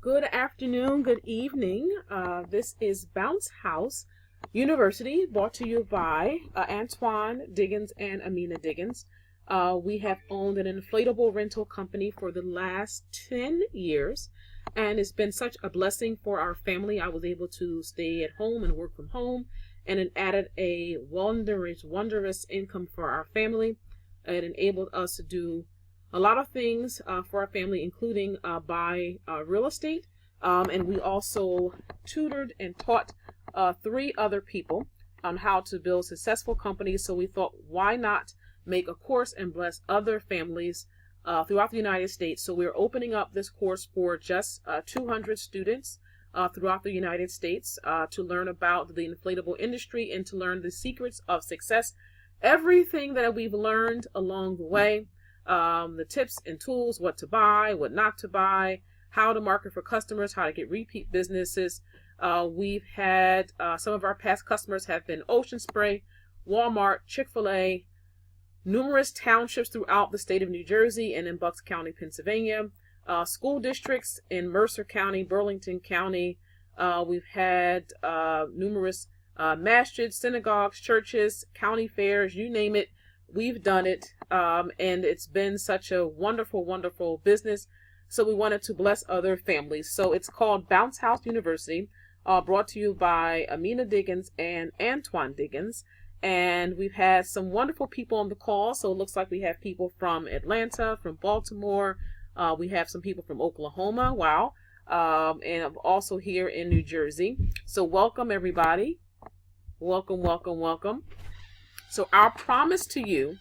Good afternoon, good evening. This is Bounce House University, brought to you by Antoine Diggins and Amina Diggins. We have owned an inflatable rental company for the last 10 years, and it's been such a blessing for our family. I was able to stay at home and work from home, and it added a wondrous income for our family. It enabled us to do a lot of things for our family, including buy real estate. And we also tutored and taught 3 other people on how to build successful companies. So we thought, why not make a course and bless other families throughout the United States? So we're opening up this course for just 200 students throughout the United States to learn about the inflatable industry and to learn the secrets of success. Everything that we've learned along the way. The tips and tools, what to buy, what not to buy, how to market for customers, how to get repeat businesses. We've had some of our past customers have been Ocean Spray, Walmart, Chick-fil-A, numerous townships throughout the state of New Jersey and in Bucks County, Pennsylvania, school districts in Mercer County, Burlington County. We've had numerous masjids, synagogues, churches, county fairs, you name it. We've done it, and it's been such a wonderful business. So we wanted to bless other families. So it's called Bounce House University, brought to you by Amina Diggins and Antoine Diggins. And we've had some wonderful people on the call. So it looks like we have people from Atlanta, from Baltimore. We have some people from Oklahoma. Wow. And also here in New Jersey. So welcome, everybody. Welcome. So our promise to you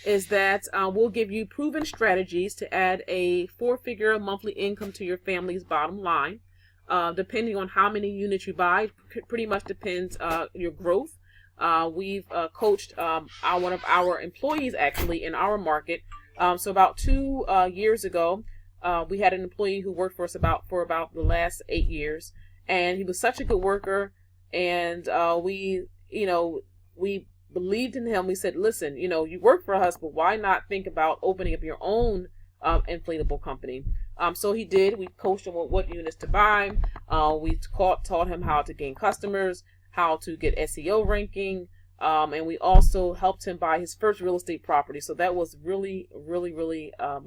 is that we'll give you proven strategies to add a 4-figure monthly income to your family's bottom line. Depending on how many units you buy, pretty much depends your growth. We've coached one of our employees actually in our market. So about 2 years ago, we had an employee who worked for us for about the last 8 years, and he was such a good worker, and we believed in him. We said, listen, you work for us, but why not think about opening up your own inflatable company? So he did. We coached him on what units to buy. We taught him how to gain customers, how to get SEO ranking, and we also helped him buy his first real estate property. So that was really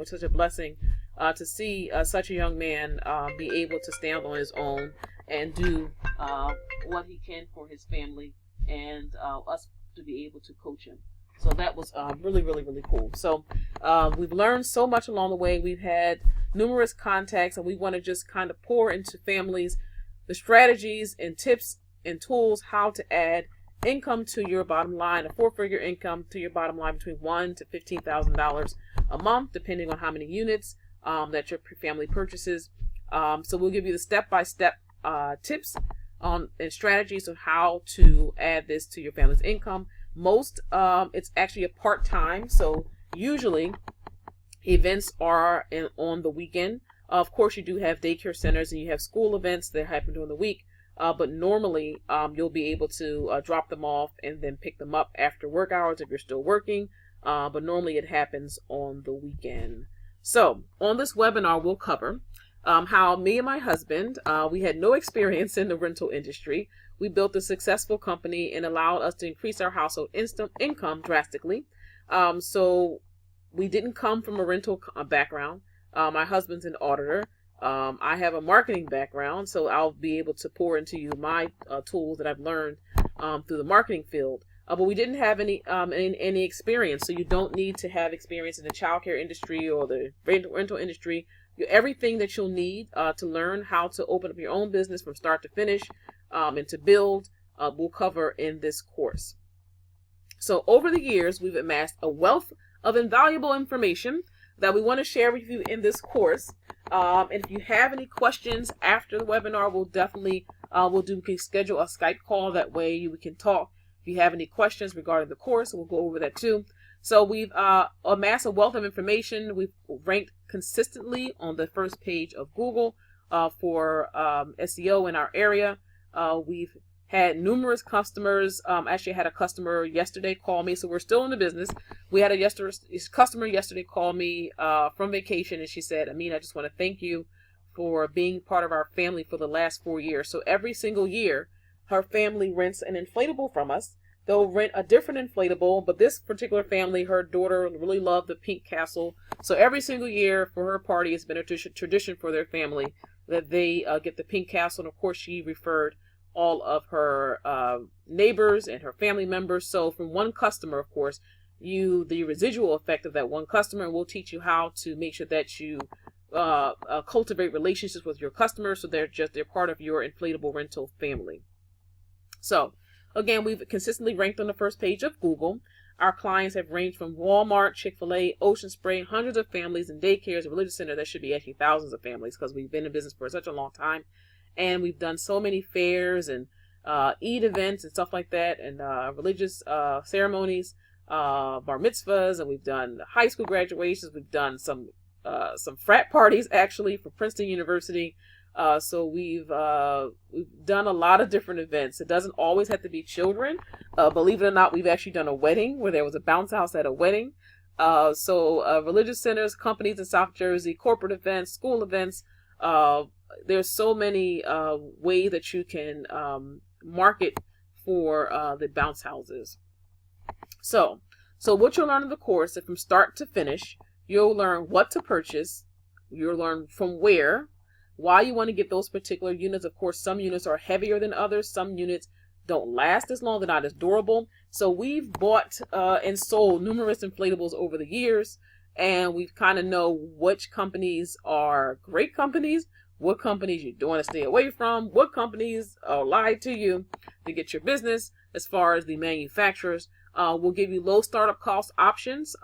such a blessing to see such a young man be able to stand on his own and do what he can for his family, and us to be able to coach him. So that was really cool. So we've learned so much along the way. We've had numerous contacts, and we want to just kind of pour into families the strategies and tips and tools how to add income to your bottom line, a 4-figure income to your bottom line between $1,000 to $15,000 a month, depending on how many units that your family purchases. So we'll give you the step-by-step tips and strategies of how to add this to your family's income. Most it's actually a part-time, so usually events are on the weekend. Of course, you do have daycare centers and you have school events that happen during the week, but normally you'll be able to drop them off and then pick them up after work hours if you're still working, but normally it happens on the weekend. So on this webinar, we'll cover how me and my husband, we had no experience in the rental industry. We built a successful company and allowed us to increase our household income drastically. So we didn't come from a rental background. My husband's an auditor. I have a marketing background, so I'll be able to pour into you my tools that I've learned through the marketing field. But we didn't have any experience, so you don't need to have experience in the childcare industry or the rental industry. Everything that you'll need to learn how to open up your own business from start to finish and to build, we'll cover in this course. So over the years, we've amassed a wealth of invaluable information that we want to share with you in this course. And if you have any questions after the webinar, we'll definitely we can schedule a Skype call. That way we can talk. If you have any questions regarding the course, we'll go over that too. So we've amassed a wealth of information. We've ranked consistently on the first page of Google for SEO in our area. We've had numerous customers. Actually, I had a customer yesterday call me, so we're still in the business. We had a customer yesterday call me from vacation, and she said, Amin, I just want to thank you for being part of our family for the last 4 years. So every single year, her family rents an inflatable from us. They'll rent a different inflatable, but this particular family, her daughter really loved the pink castle. So every single year for her party, it's been a tradition for their family that they get the pink castle. And of course, she referred all of her neighbors and her family members. So from one customer, of course, the residual effect of that one customer will teach you how to make sure that you cultivate relationships with your customers, so they're part of your inflatable rental family. So again, we've consistently ranked on the first page of Google. Our clients have ranged from Walmart, Chick-fil-A, Ocean Spray, hundreds of families and daycares, a religious center. That should be actually thousands of families, because we've been in business for such a long time. And we've done so many fairs and Eid events and stuff like that, and religious ceremonies, bar mitzvahs, and we've done high school graduations. We've done some frat parties actually for Princeton University. So we've done a lot of different events. It doesn't always have to be children. Believe it or not, we've actually done a wedding where there was a bounce house at a wedding. So religious centers, companies in South Jersey, corporate events, school events. There's so many ways that you can market for the bounce houses. So what you'll learn in the course, from start to finish, you'll learn what to purchase. You'll learn from where, why you want to get those particular units. Of course, some units are heavier than others. Some units don't last as long. They're not as durable. So we've bought and sold numerous inflatables over the years, and we kind of know which companies are great companies, what companies you don't want to stay away from, what companies lie to you to get your business. As far as the manufacturers, we'll give you low startup cost options.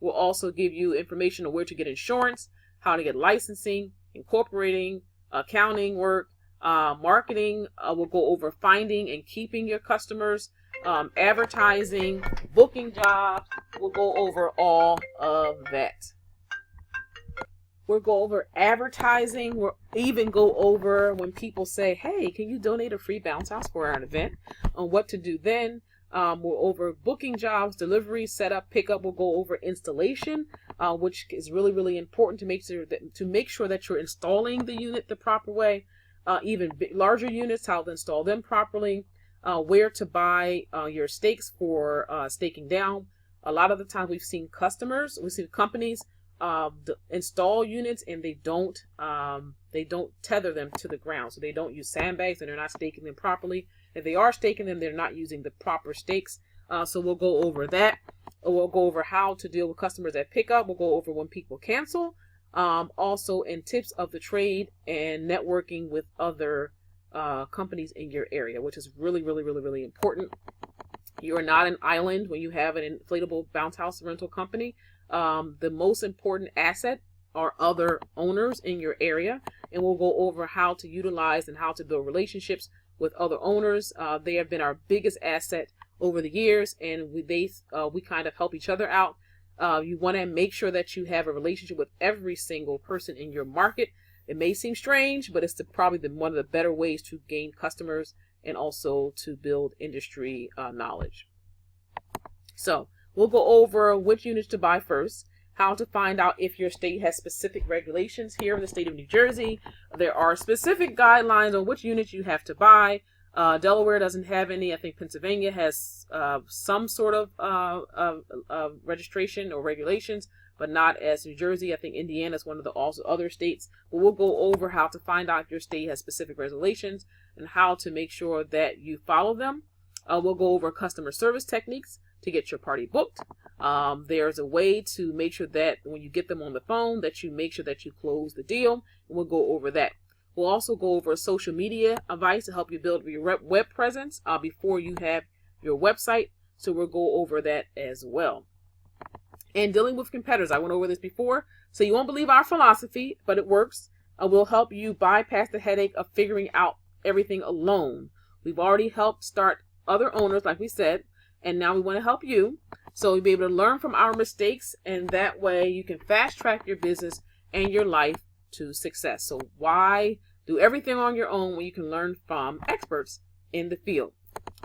We'll also give you information on where to get insurance, how to get licensing, incorporating, accounting work, marketing. We'll go over finding and keeping your customers, advertising, booking jobs. We'll go over all of that. We'll go over advertising. We'll even go over when people say, hey, can you donate a free bounce house for an event, on what to do then. We'll over booking jobs, delivery, setup, pickup. We'll go over installation, which is really, really important to make sure that you're installing the unit the proper way. Even larger units, how to install them properly. Where to buy your stakes for staking down. A lot of the time we've seen companies install units and they don't tether them to the ground. So they don't use sandbags and they're not staking them properly. If they are staking them, they're not using the proper stakes. So we'll go over that. We'll go over how to deal with customers at pickup. We'll go over when people cancel. Also, and tips of the trade and networking with other companies in your area, which is really, really, really, really important. You are not an island when you have an inflatable bounce house rental company. The most important asset are other owners in your area, and we'll go over how to utilize and how to build relationships with other owners. They have been our biggest asset over the years, and we kind of help each other out. You want to make sure that you have a relationship with every single person in your market. It may seem strange, but it's probably one of the better ways to gain customers and also to build industry knowledge. So we'll go over which units to buy first, how to find out if your state has specific regulations. Here in the state of New Jersey, there are specific guidelines on which units you have to buy. Delaware doesn't have any. I think Pennsylvania has some sort of registration or regulations, but not as New Jersey. I think Indiana is one of the also other states. But we'll go over how to find out if your state has specific regulations and how to make sure that you follow them. We'll go over customer service techniques to get your party booked. There's a way to make sure that when you get them on the phone, that you make sure that you close the deal. And we'll go over that. We'll also go over social media advice to help you build your web presence before you have your website. So we'll go over that as well. And dealing with competitors. I went over this before. So you won't believe our philosophy, but it works. We'll help you bypass the headache of figuring out everything alone. We've already helped start other owners, like we said, and now we want to help you. So you'll be able to learn from our mistakes, and that way you can fast track your business and your life to success. So why do everything on your own when you can learn from experts in the field?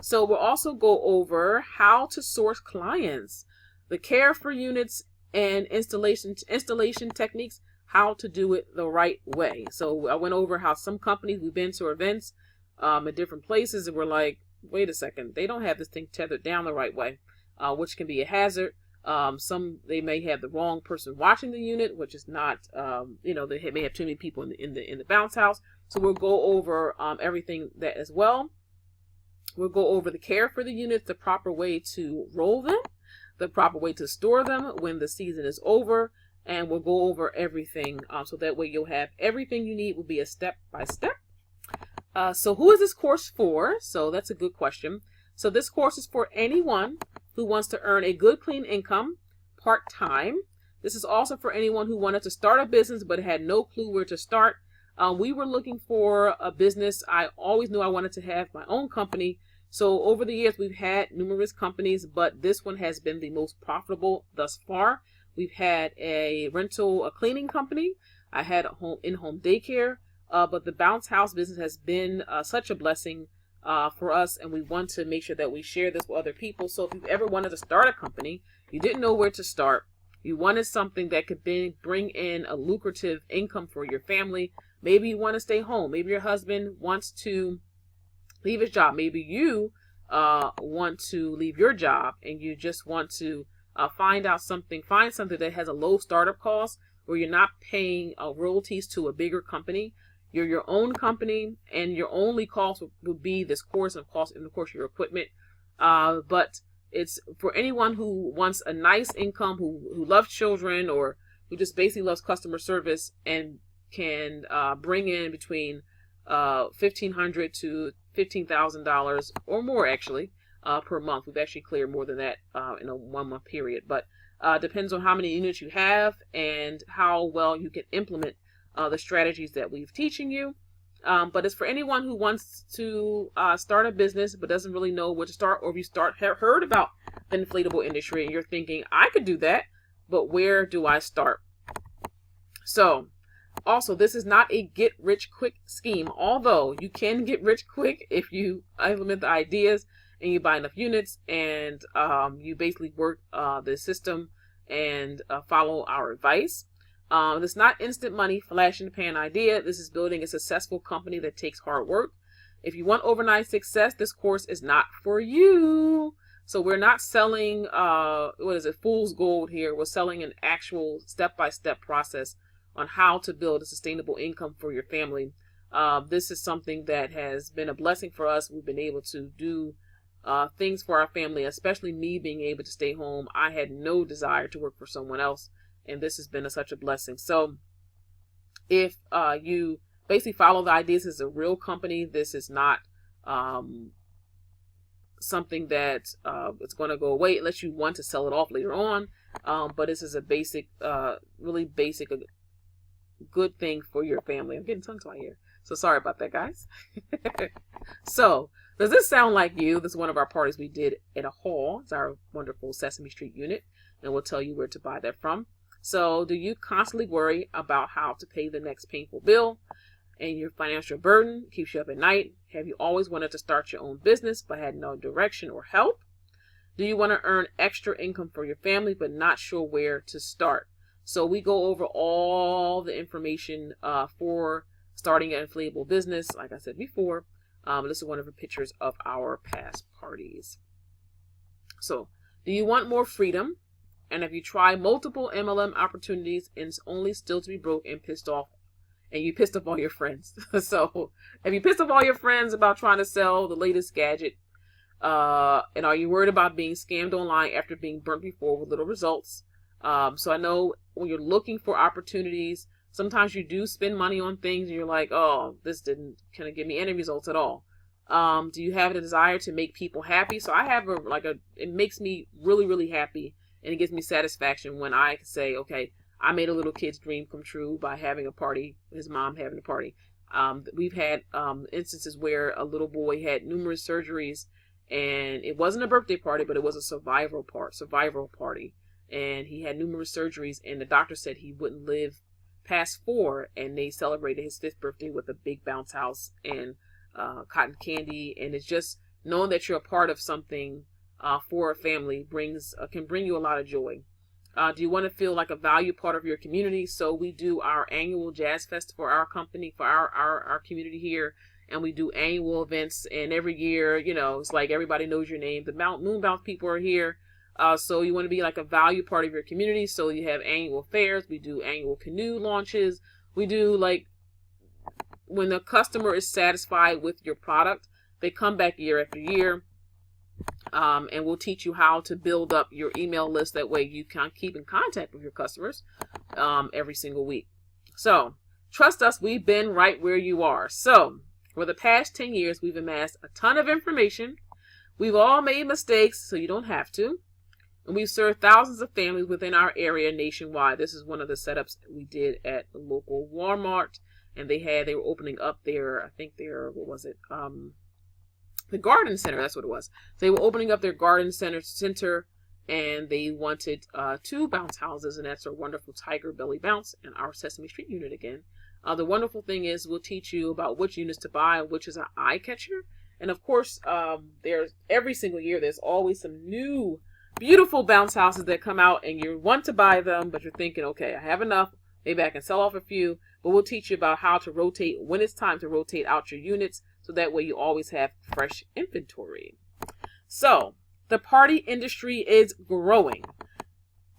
So we'll also go over how to source clients, the care for units and installation techniques, how to do it the right way. So I went over how some companies, we've been to events at different places, and we're like, wait a second, they don't have this thing tethered down the right way, which can be a hazard. They may have the wrong person watching the unit, which is not, they may have too many people in the bounce house. So we'll go over everything that as well. We'll go over the care for the units, the proper way to roll them, the proper way to store them when the season is over, and we'll go over everything. So that way you'll have everything you need. Will be a step by step. So who is this course for? So that's a good question. So this course is for anyone who wants to earn a good, clean income part-time. This is also for anyone who wanted to start a business but had no clue where to start. We were looking for a business. I always knew I wanted to have my own company. So over the years, we've had numerous companies, but this one has been the most profitable thus far. We've had a cleaning company. I had a in-home daycare. But the bounce house business has been such a blessing for us, and we want to make sure that we share this with other people. So if you've ever wanted to start a company, you didn't know where to start, you wanted something that could bring in a lucrative income for your family. Maybe you want to stay home. Maybe your husband wants to leave his job. Maybe you want to leave your job and you just want to find something that has a low startup cost where you're not paying royalties to a bigger company. You're your own company, and your only cost would be this course, and of course your equipment. But it's for anyone who wants a nice income, who loves children, or who just basically loves customer service and can bring in between $1,500 to $15,000 or more actually per month. We've actually cleared more than that in a 1 month period, but depends on how many units you have and how well you can implement the strategies that we've teaching you. But it's for anyone who wants to start a business but doesn't really know where to start, or if you heard about the inflatable industry and you're thinking, I could do that, but where do I start? So also, this is not a get rich quick scheme, although you can get rich quick if you implement the ideas and you buy enough units and you basically work the system and follow our advice. This is not instant money, flash in the pan idea. This is building a successful company that takes hard work. If you want overnight success, this course is not for you. So we're not selling, fool's gold here. We're selling an actual step-by-step process on how to build a sustainable income for your family. This is something that has been a blessing for us. We've been able to do things for our family, especially me being able to stay home. I had no desire to work for someone else, and this has been such a blessing. So if you basically follow the ideas, this is a real company. This is not something that it's going to go away unless you want to sell it off later on. But this is a basic, really basic, good thing for your family. I'm getting tongue-tied here, so sorry about that, guys. So does this sound like you? This is one of our parties we did at a hall. It's our wonderful Sesame Street unit, and we'll tell you where to buy that from. So do you constantly worry about how to pay the next painful bill, and your financial burden keeps you up at night? Have you always wanted to start your own business but had no direction or help? Do you want to earn extra income for your family but not sure where to start? So we go over all the information for starting an inflatable business. Like I said before, this is one of the pictures of our past parties. So do you want more freedom? And have you tried multiple MLM opportunities and it's only still to be broke and pissed off? And you pissed off all your friends. So have you pissed off all your friends about trying to sell the latest gadget? And are you worried about being scammed online after being burnt before with little results? So I know when you're looking for opportunities, sometimes you do spend money on things and you're like, oh, this didn't kind of give me any results at all. Do you have a desire to make people happy? So I have it makes me really, really happy, and it gives me satisfaction when I can say, okay, I made a little kid's dream come true by having a party, his mom having a party. We've had instances where a little boy had numerous surgeries, and it wasn't a birthday party, but it was a survival party. And he had numerous surgeries, and the doctor said he wouldn't live past 4, and they celebrated his 5th birthday with a big bounce house and cotton candy. And it's just knowing that you're a part of something for a family can bring you a lot of joy. Do you want to feel like a valued part of your community? So we do our annual Jazz Fest for our company, for our community here. And we do annual events. And every year, it's like everybody knows your name. The Moon Bounce people are here. So you want to be like a valued part of your community. So you have annual fairs. We do annual canoe launches. We do like when the customer is satisfied with your product, they come back year after year. And we'll teach you how to build up your email list. That way you can keep in contact with your customers every single week. So trust us, we've been right where you are. So for the past 10 years, we've amassed a ton of information. We've all made mistakes, so you don't have to. And we've served thousands of families within our area nationwide. This is one of the setups we did at the local Walmart. And they were opening up their, the garden center, that's what it was. They were opening up their garden center, and they wanted 2 bounce houses, and that's our wonderful Tiger Belly Bounce and our Sesame Street unit again. The wonderful thing is we'll teach you about which units to buy, which is an eye catcher. And of course, there's every single year, there's always some new beautiful bounce houses that come out, and you want to buy them, but you're thinking, okay, I have enough. Maybe I can sell off a few, but we'll teach you about how to rotate, when it's time to rotate out your units, so that way you always have fresh inventory. So the party industry is growing.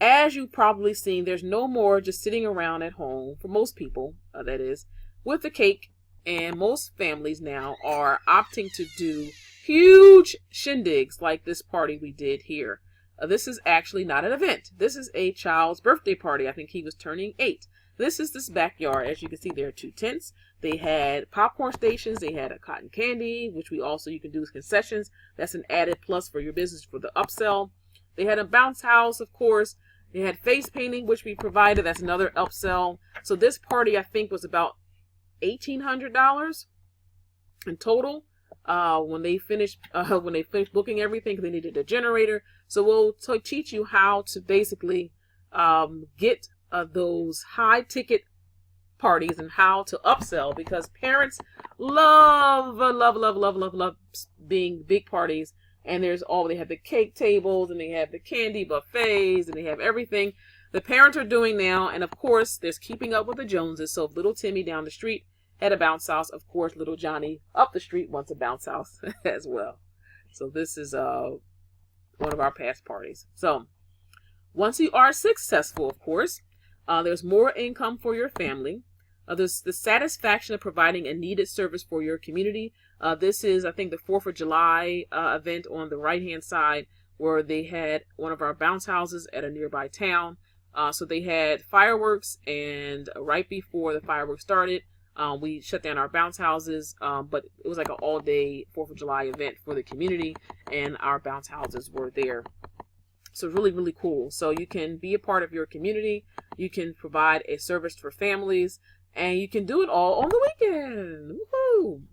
As you've probably seen, there's no more just sitting around at home, for most people, that is, with the cake. And most families now are opting to do huge shindigs like this party we did here. This is actually not an event. This is a child's birthday party. I think he was turning 8. This is this backyard. As you can see, there are 2 tents. They had popcorn stations. They had a cotton candy, which you can do as concessions. That's an added plus for your business for the upsell. They had a bounce house, of course. They had face painting, which we provided. That's another upsell. So this party, I think, was about $1,800 in total. When they finished booking everything, because they needed a generator. So we'll teach you how to basically get those high ticket parties and how to upsell, because parents love being big parties. And they have the cake tables, and they have the candy buffets, and they have everything the parents are doing now. And of course, there's keeping up with the Joneses. So if little Timmy down the street had a bounce house, of course, little Johnny up the street wants a bounce house as well. So this is one of our past parties. So once you are successful, of course, there's more income for your family. There's the satisfaction of providing a needed service for your community. This is, I think, the 4th of July event on the right-hand side, where they had one of our bounce houses at a nearby town. So they had fireworks, and right before the fireworks started, we shut down our bounce houses, but it was like an all-day 4th of July event for the community, and our bounce houses were there. So really, really cool. So you can be a part of your community. You can provide a service for families, and you can do it all on the weekend. Woohoo!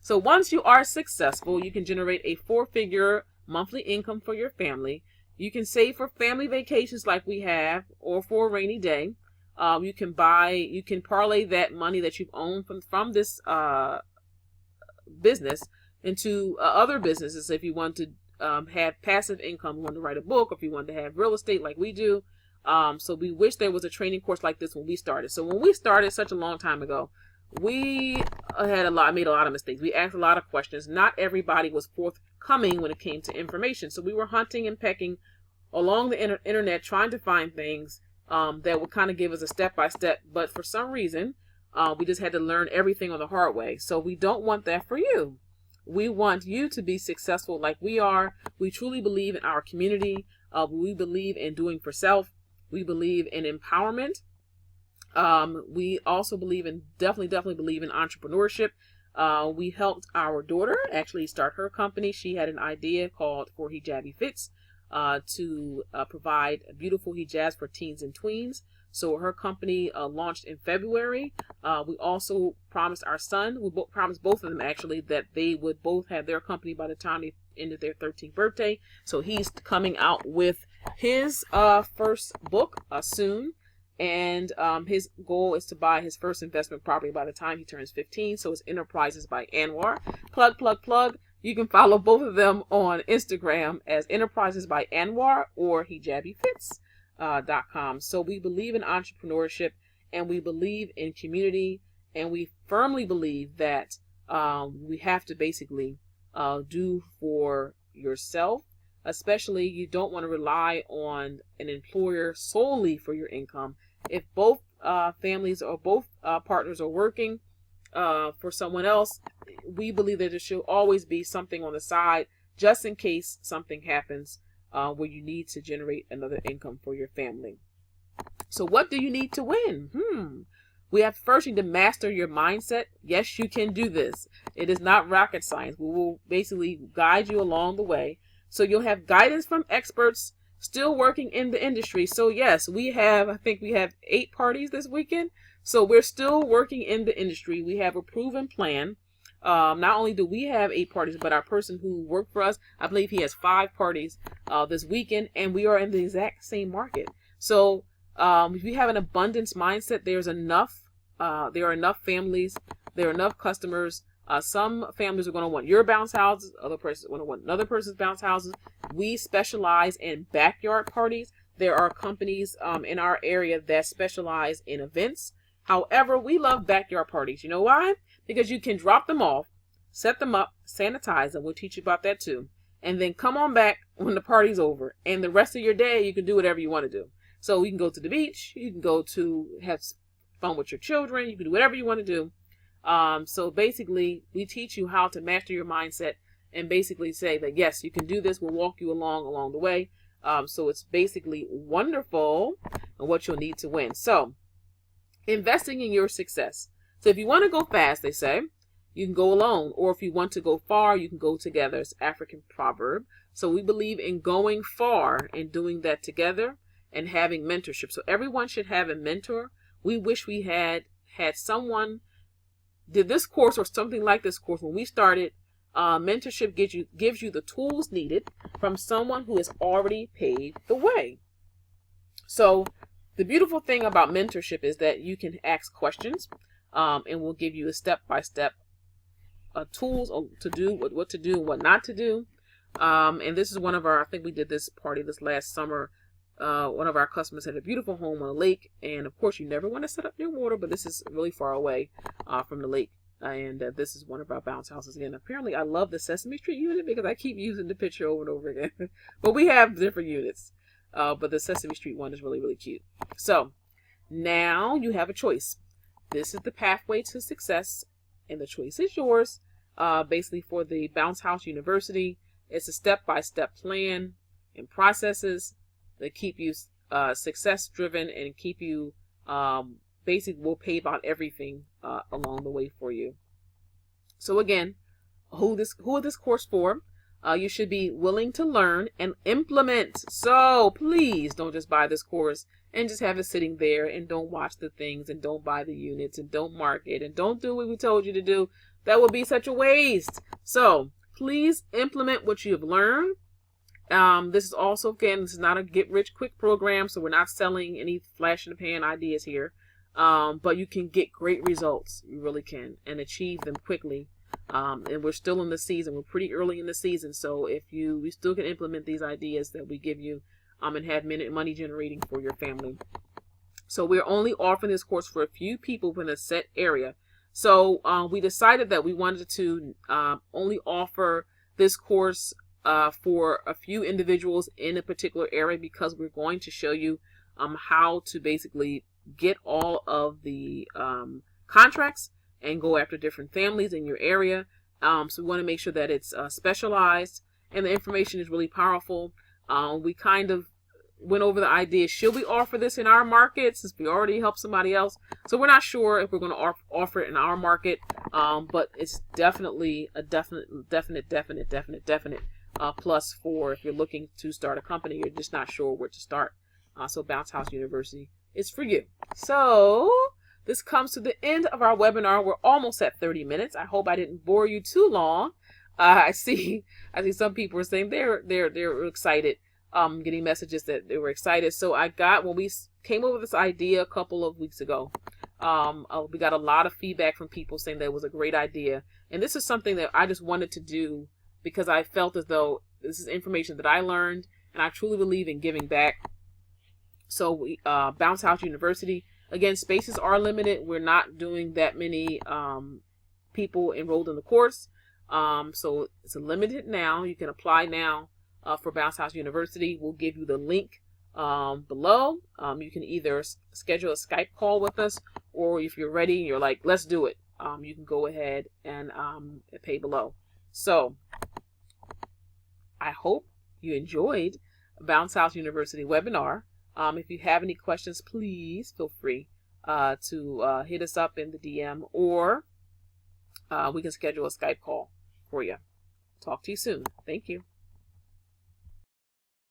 So once you are successful, you can generate a 4-figure monthly income for your family. You can save for family vacations like we have, or for a rainy day. You can parlay that money that you've owned from this business into other businesses. If you want to have passive income, you want to write a book, or if you want to have real estate like we do. So we wish there was a training course like this when we started. So when we started such a long time ago, we made a lot of mistakes. We asked a lot of questions. Not everybody was forthcoming when it came to information. So we were hunting and pecking along the internet, trying to find things that would kind of give us a step-by-step. But for some reason, we just had to learn everything on the hard way. So we don't want that for you. We want you to be successful like we are. We truly believe in our community. We believe in doing for self. We believe in empowerment. We also definitely believe in entrepreneurship. We helped our daughter actually start her company. She had an idea called For Hijabi Fits to provide beautiful hijabs for teens and tweens. So her company launched in February. We also promised our son, promised both of them actually, that they would both have their company by the time they ended their 13th birthday. So he's coming out with his first book soon. And his goal is to buy his first investment property by the time he turns 15. So it's Enterprises by Anwar. Plug. You can follow both of them on Instagram as Enterprises by Anwar or Hijabi Fits. com. So we believe in entrepreneurship, and we believe in community, and we firmly believe that we have to basically do for yourself. Especially, you don't want to rely on an employer solely for your income. If both families or both partners are working for someone else, we believe that there should always be something on the side just in case something happens where you need to generate another income for your family. So what do you need to win? We have first need to master your mindset. Yes, you can do this. It is not rocket science. We will basically guide you along the way. So you'll have guidance from experts still working in the industry. So yes, I think we have 8 parties this weekend. So we're still working in the industry. We have a proven plan. Not only do we have 8 parties, but our person who worked for us, I believe he has 5 parties this weekend, and we are in the exact same market. So if you have an abundance mindset, there are enough families, there are enough customers. Some families are going to want your bounce houses, other persons are going to want another person's bounce houses. We specialize in backyard parties. There are companies in our area that specialize in events. However, we love backyard parties. You know why? Because you can drop them off, set them up, sanitize them. We'll teach you about that too. And then come on back when the party's over. And the rest of your day, you can do whatever you want to do. So you can go to the beach. You can go to have fun with your children. You can do whatever you want to do. So basically, we teach you how to master your mindset and basically say that, yes, you can do this. We'll walk you along the way. So it's basically wonderful and what you'll need to win. So investing in your success. So if you want to go fast, they say, you can go alone. Or if you want to go far, you can go together. It's an African proverb. So we believe in going far and doing that together and having mentorship. So everyone should have a mentor. We wish we had someone did this course or something like this course when we started. Mentorship gives you the tools needed from someone who has already paved the way. So the beautiful thing about mentorship is that you can ask questions, and we'll give you a step-by-step tools to do, what to do and what not to do. And this is one of our, I think we did this party this last summer. One of our customers had a beautiful home on a lake, and of course you never want to set up near water, but this is really far away from the lake, and this is one of our bounce houses. Again, apparently I love the Sesame Street unit because I keep using the picture over and over again. But we have different units, but the Sesame Street one is really, really cute. So now you have a choice. This is the pathway to success, and the choice is yours. Basically, for the Bounce House University, it's a step-by-step plan and processes that keep you success driven and keep you basically will pave out everything along the way for you. So again, who is this course for? You should be willing to learn and implement. So please don't just buy this course and just have it sitting there and don't watch the things and don't buy the units and don't mark it and don't do what we told you to do. That would be such a waste. So please implement what you have learned. This is also, again, this is not a get rich quick program, so we're not selling any flash in the pan ideas here. But you can get great results. You really can, and achieve them quickly. And we're still in the season. We're pretty early in the season, so we still can implement these ideas that we give you, and have money generating for your family. So we're only offering this course for a few people in a set area. So we decided that we wanted to only offer this course for a few individuals in a particular area, because we're going to show you how to basically get all of the contracts and go after different families in your area. So we want to make sure that it's specialized and the information is really powerful. We kind of went over the idea, should we offer this in our market since we already helped somebody else? So we're not sure if we're going to offer it in our market, but it's definitely a definite plus for if you're looking to start a company, you're just not sure where to start. So Bounce House University is for you. So this comes to the end of our webinar. We're almost at 30 minutes. I hope I didn't bore you too long. I see some people are saying they're excited, getting messages that they were excited. So when we came over this idea a couple of weeks ago, we got a lot of feedback from people saying that it was a great idea. And this is something that I just wanted to do because I felt as though this is information that I learned, and I truly believe in giving back. So we Bounce House University, again, spaces are limited. We're not doing that many people enrolled in the course. So it's limited now. You can apply now for Bounce House University. We'll give you the link below. You can either schedule a Skype call with us, or if you're ready, you're like, let's do it. You can go ahead and pay below. So I hope you enjoyed Bounce House University webinar. If you have any questions, please feel free to hit us up in the DM, or we can schedule a Skype call for you. Talk to you soon. Thank you.